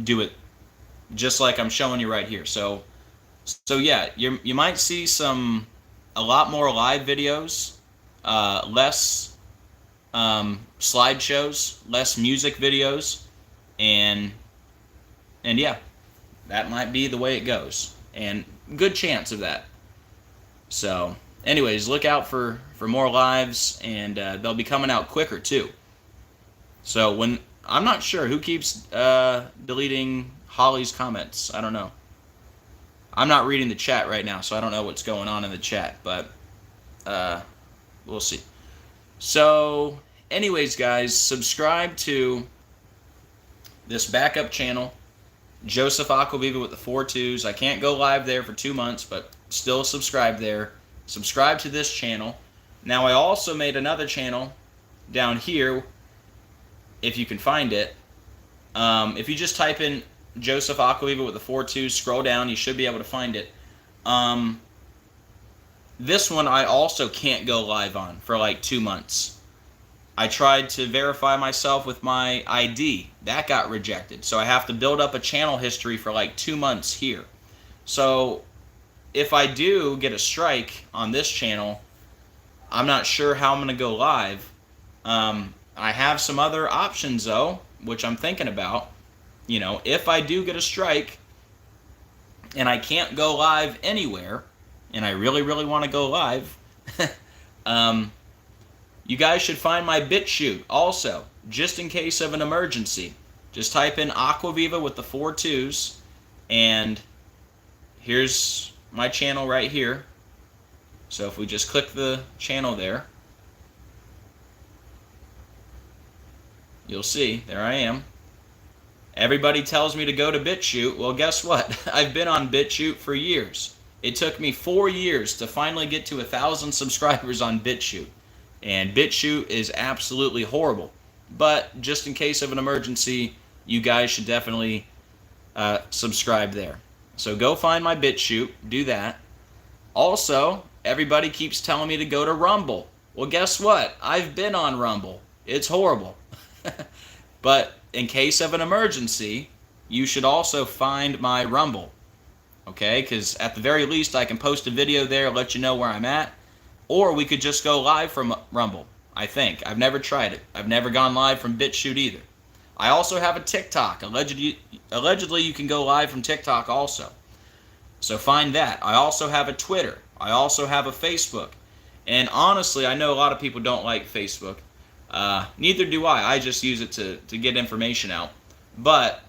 do it just like I'm showing you right here. So yeah, you might see a lot more live videos, less slideshows, less music videos, and yeah, that might be the way it goes, and good chance of that. So anyways, look out for more lives, and they'll be coming out quicker too. So I'm not sure who keeps deleting Holly's comments. I don't know. I'm not reading the chat right now, so I don't know what's going on in the chat, but we'll see. So anyways, guys, subscribe to this backup channel, JosephAcquaviva2222. I can't go live there for 2 months, but still subscribe there. Subscribe to this channel. Now, I also made another channel down here, if you can find it. If you just type in JosephAcquaviva2222, scroll down, you should be able to find it. This one I also can't go live on for like 2 months. I tried to verify myself with my ID. That got rejected. So I have to build up a channel history for like 2 months here. So if I do get a strike on this channel, I'm not sure how I'm going to go live. I have some other options though, which I'm thinking about. If I do get a strike and I can't go live anywhere, and I really, really want to go live, you guys should find my BitChute also, just in case of an emergency. Just type in Acquaviva with the 4 2s, and here's my channel right here. So if we just click the channel there, you'll see, there I am. Everybody tells me to go to BitChute. Well, guess what? I've been on BitChute for years. It took me 4 years to finally get to 1,000 subscribers on BitChute. And BitChute is absolutely horrible. But just in case of an emergency, you guys should definitely subscribe there. So go find my BitChute, do that. Also, everybody keeps telling me to go to Rumble. Well, guess what? I've been on Rumble. It's horrible. But in case of an emergency, you should also find my Rumble. Okay? Because at the very least, I can post a video there, let you know where I'm at. Or we could just go live from Rumble, I think. I've never tried it. I've never gone live from BitChute either. I also have a TikTok. Allegedly, you can go live from TikTok also. So find that. I also have a Twitter. I also have a Facebook. And honestly, I know a lot of people don't like Facebook. Neither do I. I just use it to get information out. But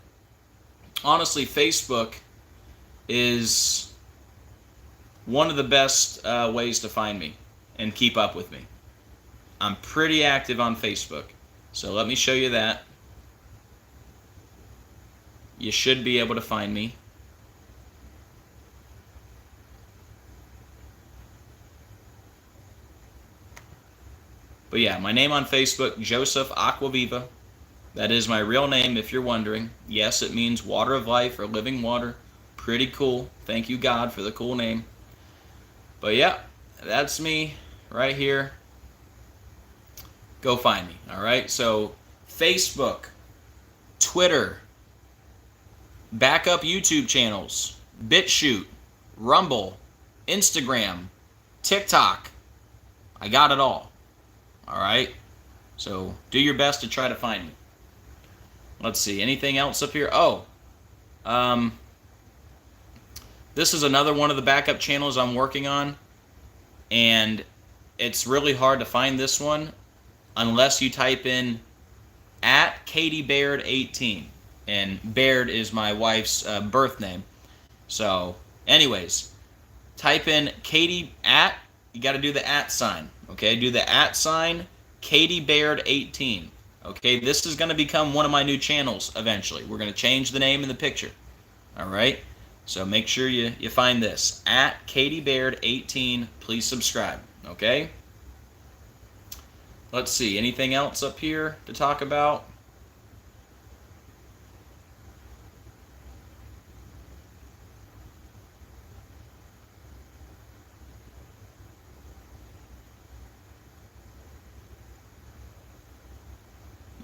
honestly, Facebook is one of the best ways to find me and keep up with me. I'm pretty active on Facebook. So let me show you that. You should be able to find me. But yeah, my name on Facebook, JosephAcquaviva. That is my real name if you're wondering. Yes, it means water of life or living water. Pretty cool. Thank you, God, for the cool name. But yeah, that's me right here. Go find me, all right? So Facebook, Twitter, backup YouTube channels, BitChute, Rumble, Instagram, TikTok. I got it all. All right? So do your best to try to find me. Let's see. Anything else up here? Oh. This is another one of the backup channels I'm working on. And it's really hard to find this one unless you type in @KatieBaird18. And Baird is my wife's birth name. So, anyways, type in Katie @ you got to do the @ sign. Okay, do the @ sign KatieBaird18. Okay, this is going to become one of my new channels eventually. We're going to change the name in the picture. All right, so make sure you find this @KatieBaird18. Please subscribe. Okay. Let's see. Anything else up here to talk about?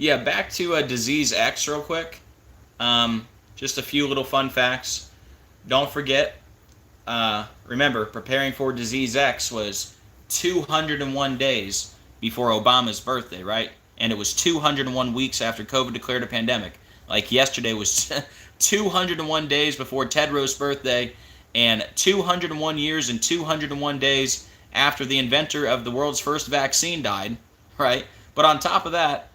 Yeah, back to Disease X real quick. Just a few little fun facts. Don't forget, remember, preparing for Disease X was 201 days before Obama's birthday, right? And it was 201 weeks after COVID declared a pandemic. Like yesterday was 201 days before Ted Roast's birthday, and 201 years and 201 days after the inventor of the world's first vaccine died, right? But on top of that,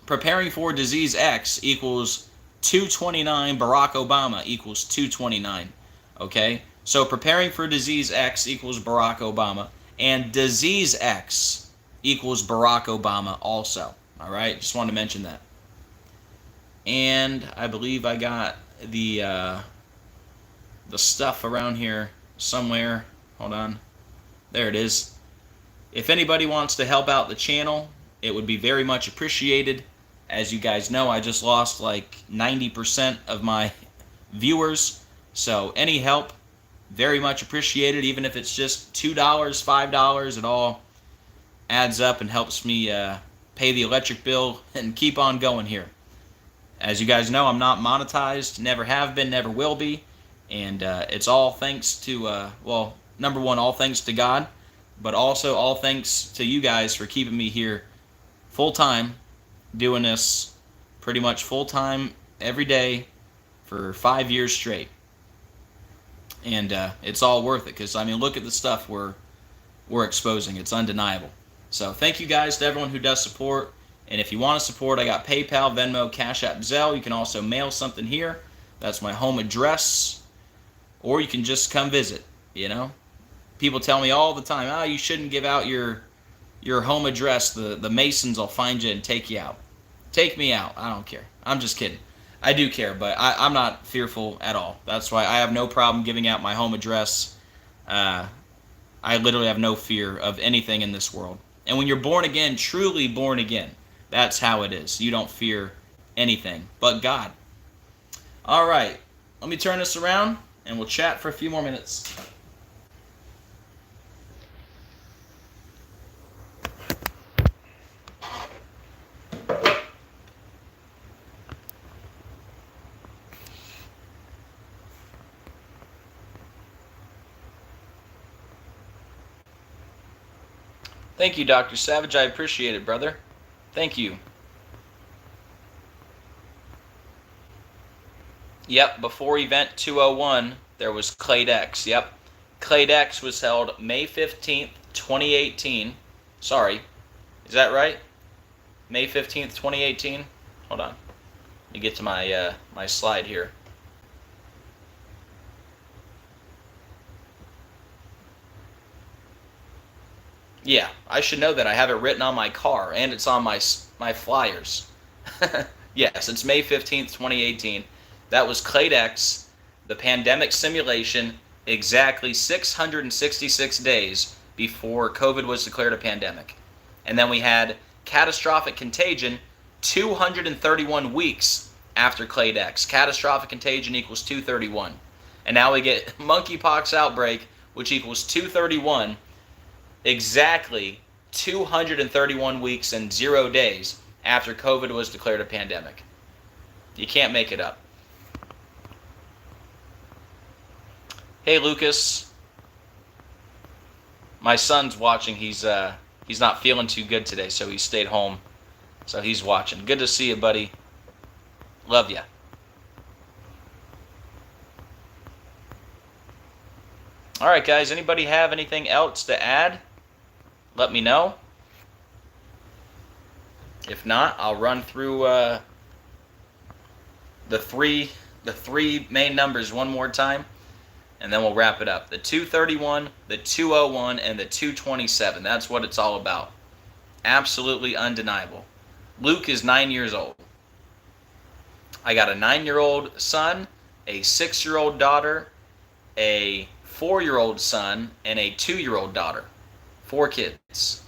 preparing for Disease X equals 229 Barack Obama equals 229. Okay? So preparing for Disease X equals Barack Obama. And Disease X equals Barack Obama also. Alright? Just wanted to mention that. And I believe I got the stuff around here somewhere. Hold on. There it is. If anybody wants to help out the channel, it would be very much appreciated. As you guys know, I just lost like 90% of my viewers. So any help, very much appreciated. Even if it's just $2, $5, it all adds up and helps me pay the electric bill and keep on going here. As you guys know, I'm not monetized, never have been, never will be. And it's all thanks to, well, number one, all thanks to God. But also all thanks to you guys for keeping me here full-time, doing this pretty much full-time every day for 5 years straight. And it's all worth it because, I mean, look at the stuff we're exposing. It's undeniable. So thank you guys to everyone who does support. And if you want to support, I got PayPal, Venmo, Cash App, Zelle. You can also mail something here. That's my home address. or you can just come visit, you know. People tell me all the time, oh, you shouldn't give out your home address. The Masons will find you and take you out. Take me out. I don't care. I'm just kidding. I do care, but I'm not fearful at all. That's why I have no problem giving out my home address. I literally have no fear of anything in this world. And when you're born again, truly born again, that's how it is. You don't fear anything but God. All right. Let me turn this around, and we'll chat for a few more minutes. Thank you, Dr. Savage. I appreciate it, brother. Thank you. Yep, before event 201, there was CladeX. Yep. CladeX was held May 15th, 2018. Sorry. Is that right? May 15th, 2018? Hold on. Let me get to my my slide here. Yeah, I should know that. I have it written on my car, and it's on my flyers. Yes, it's May 15th, 2018. That was CladeX, the pandemic simulation, exactly 666 days before COVID was declared a pandemic. And then we had catastrophic contagion 231 weeks after CladeX. Catastrophic contagion equals 231. And now we get monkeypox outbreak, which equals 231. Exactly 231 weeks and 0 days after COVID was declared a pandemic. You can't make it up. Hey, Lucas. My son's watching. He's not feeling too good today, so he stayed home. So he's watching. Good to see you, buddy. Love ya. All right, guys. Anybody have anything else to add? Let me know. If not, I'll run through the three main numbers one more time, and then we'll wrap it up. The 231, the 201, and the 227. That's what it's all about. Absolutely undeniable. Luke is 9 years old. I got a 9-year-old son, a 6-year-old daughter, a 4-year-old son, and a 2-year-old daughter. 4 kids.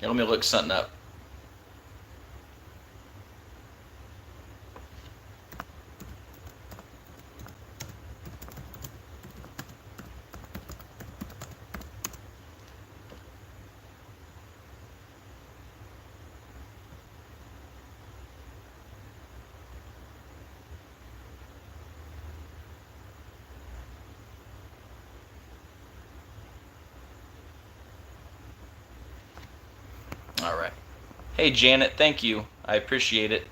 Here, let me look something up. All right. Hey, Janet, thank you. I appreciate it.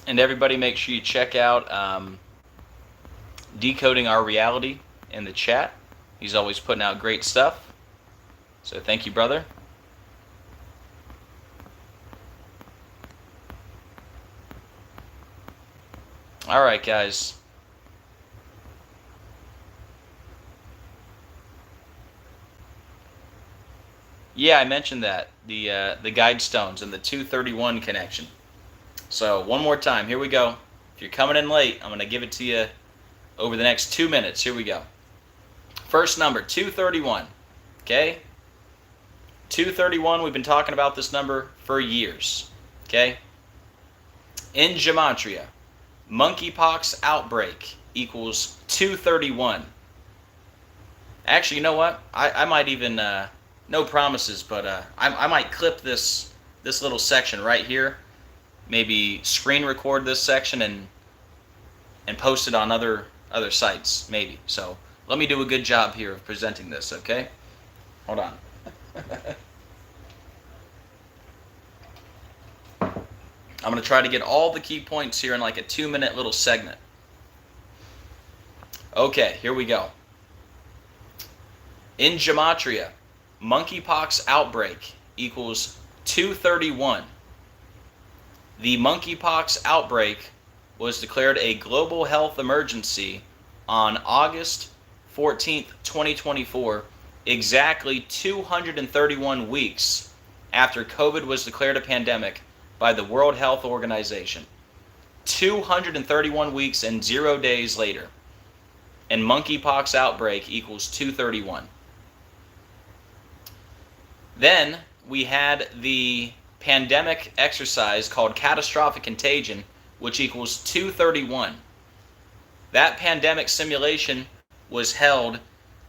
And everybody, make sure you check out Decoding Our Reality in the chat. He's always putting out great stuff. So thank you, brother. All right, guys. Yeah, I mentioned that. the guide stones and the 231 connection. So one more time, here we go. If you're coming in late, I'm going to give it to you over the next 2 minutes. Here we go. First number, 231. Okay? 231, we've been talking about this number for years. Okay? In gematria, monkeypox outbreak equals 231. Actually, you know what? I might even, no promises, but I might clip this little section right here. Maybe screen record this section and post it on other sites, maybe. So let me do a good job here of presenting this, okay? Hold on. I'm going to try to get all the key points here in like a 2-minute little segment. Okay, here we go. In gematria, monkeypox outbreak equals 231. The monkeypox outbreak was declared a global health emergency on August 14th, 2024, exactly 231 weeks after COVID was declared a pandemic by the World Health Organization. 231 weeks and 0 days later. And monkeypox outbreak equals 231. Then we had the pandemic exercise called catastrophic contagion, which equals 231. That pandemic simulation was held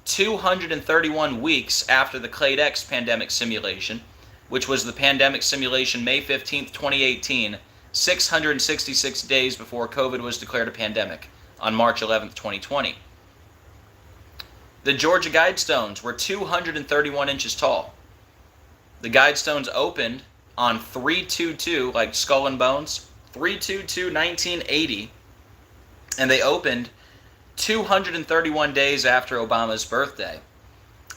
231 weeks after the Clade X pandemic simulation, which was the pandemic simulation May 15th, 2018, 666 days before COVID was declared a pandemic on March 11th, 2020. The Georgia Guidestones were 231 inches tall. The Guidestones opened on 3/22, like Skull and Bones, 3/22/1980, and they opened 231 days after Obama's birthday.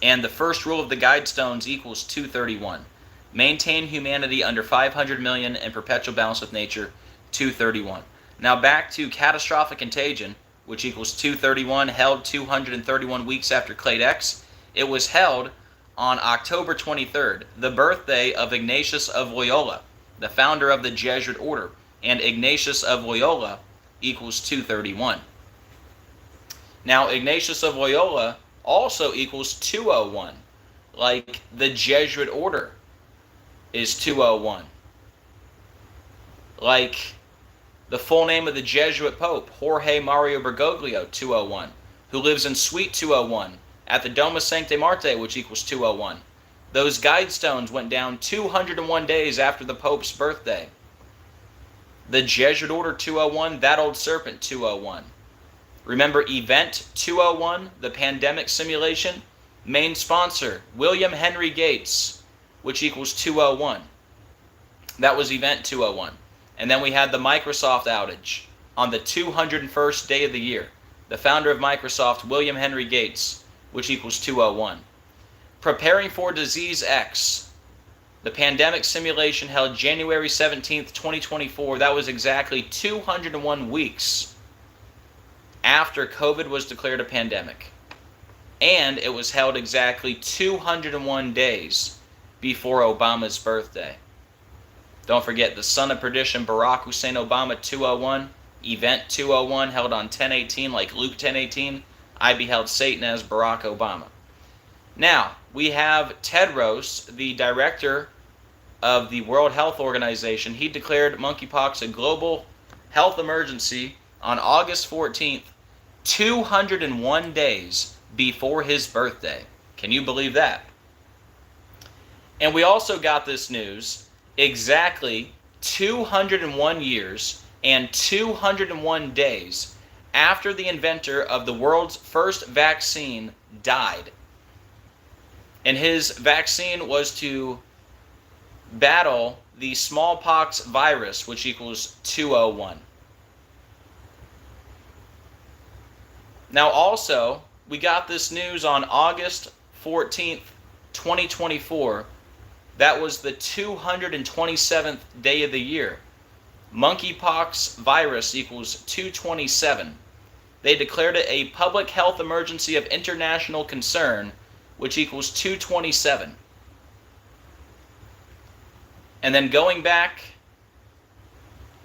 And the first rule of the Guidestones equals 231. Maintain humanity under 500 million and perpetual balance with nature, 231. Now back to catastrophic contagion, which equals 231, held 231 weeks after Clade X. It was held on October 23rd, the birthday of Ignatius of Loyola, the founder of the Jesuit order, and Ignatius of Loyola equals 231. Now Ignatius of Loyola also equals 201, like the Jesuit order is 201. Like the full name of the Jesuit Pope, Jorge Mario Bergoglio, 201, who lives in Suite 201 at the Domus Sancti Marte, which equals 201. Those Guidestones went down 201 days after the Pope's birthday. The Jesuit Order 201, that old serpent 201. Remember Event 201, the pandemic simulation? Main sponsor, William Henry Gates, which equals 201. That was Event 201. And then we had the Microsoft outage on the 201st day of the year. The founder of Microsoft, William Henry Gates, which equals 201. Preparing for Disease X. The pandemic simulation held January 17th, 2024. That was exactly 201 weeks after COVID was declared a pandemic. And it was held exactly 201 days before Obama's birthday. Don't forget, the son of perdition, Barack Hussein Obama, 201. Event 201, held on 10/18, like Luke 10:18. I beheld Satan as Barack Obama. Now, we have Tedros, the director of the World Health Organization. He declared monkeypox a global health emergency on August 14th, 201 days before his birthday. Can you believe that? And we also got this news exactly 201 years and 201 days after the inventor of the world's first vaccine died. And his vaccine was to battle the smallpox virus, which equals 201. Now also, we got this news on August 14th, 2024. That was the 227th day of the year. Monkeypox virus equals 227. They declared it a public health emergency of international concern, which equals 227. And then going back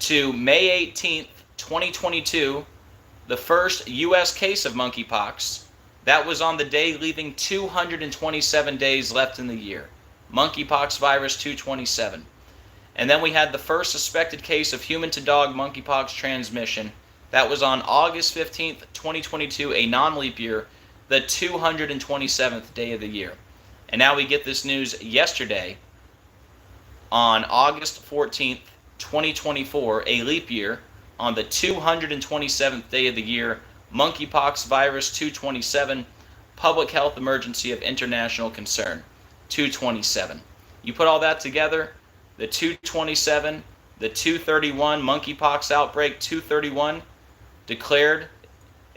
to May 18th, 2022, the first U.S. case of monkeypox, that was on the day leaving 227 days left in the year. Monkeypox virus 227. And then we had the first suspected case of human-to-dog monkeypox transmission. That was on August 15th, 2022, a non-leap year, the 227th day of the year. And now we get this news yesterday on August 14th, 2024, a leap year, on the 227th day of the year, monkeypox virus 227, public health emergency of international concern, 227. You put all that together, the 227, the 231, monkeypox outbreak 231, declared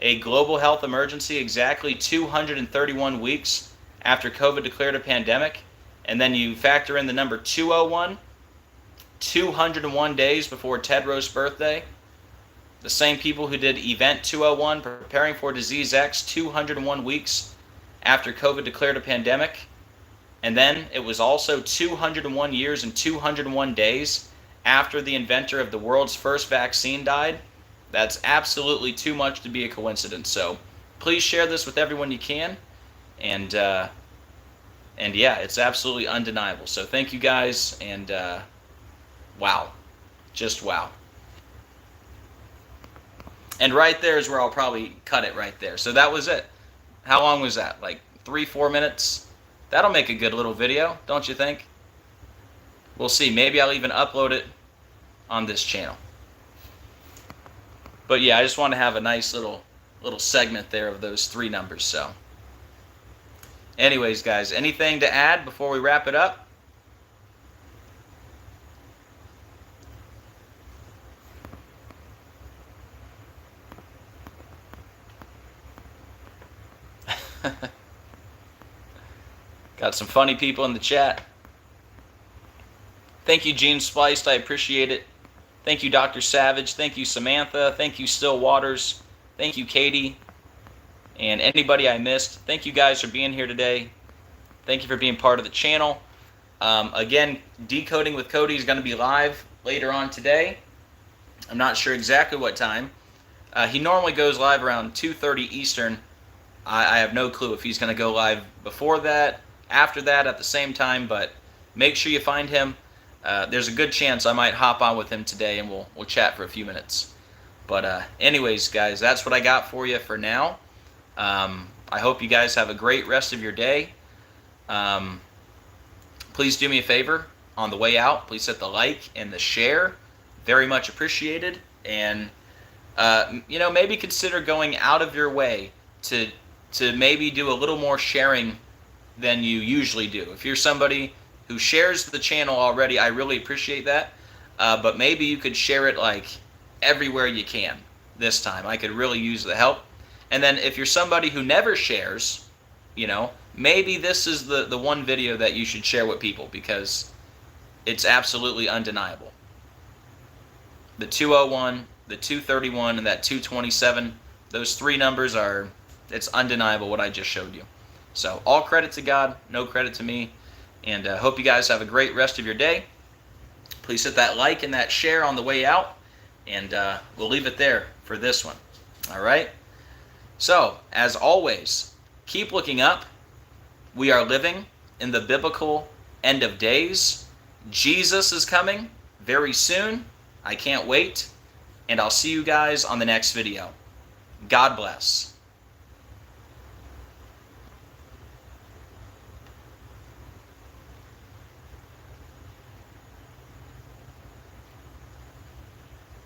a global health emergency exactly 231 weeks after COVID declared a pandemic. And then you factor in the number 201, 201 days before Ted Roast's birthday. The same people who did Event 201, Preparing for Disease X, 201 weeks after COVID declared a pandemic. And then it was also 201 years and 201 days after the inventor of the world's first vaccine died. That's absolutely too much to be a coincidence. So please share this with everyone you can. And yeah, it's absolutely undeniable. So thank you guys, and wow. Just wow. And right there is where I'll probably cut it right there. So that was it. How long was that? Like 3-4 minutes? That'll make a good little video, don't you think? We'll see. Maybe I'll even upload it on this channel. But yeah, I just want to have a nice little segment there of those 3 numbers. So anyways, guys, anything to add before we wrap it up? Got some funny people in the chat. Thank you, Gene Spliced. I appreciate it. Thank you, Dr. Savage. Thank you, Samantha. Thank you, Still Waters. Thank you, Katie. And anybody I missed, thank you guys for being here today. Thank you for being part of the channel. Again, Decoding with Cody is going to be live later on today. I'm not sure exactly what time. He normally goes live around 2:30 Eastern. I have no clue if he's going to go live before that, after that, at the same time, but make sure you find him. There's a good chance I might hop on with him today and we'll chat for a few minutes. But anyways, guys, that's what I got for you for now. I hope you guys have a great rest of your day. Please do me a favor on the way out. Please hit the like and the share. Very much appreciated. And, maybe consider going out of your way to maybe do a little more sharing than you usually do. If you're somebody who shares the channel already, I really appreciate that. But maybe you could share it like everywhere you can this time. I could really use the help. And then if you're somebody who never shares, maybe this is the one video that you should share with people, because it's absolutely undeniable. The 201, the 231, and that 227, those 3 numbers it's undeniable what I just showed you. So all credit to God, no credit to me. And hope you guys have a great rest of your day. Please hit that like and that share on the way out. And we'll leave it there for this one. All right? So, as always, keep looking up. We are living in the biblical end of days. Jesus is coming very soon. I can't wait. And I'll see you guys on the next video. God bless.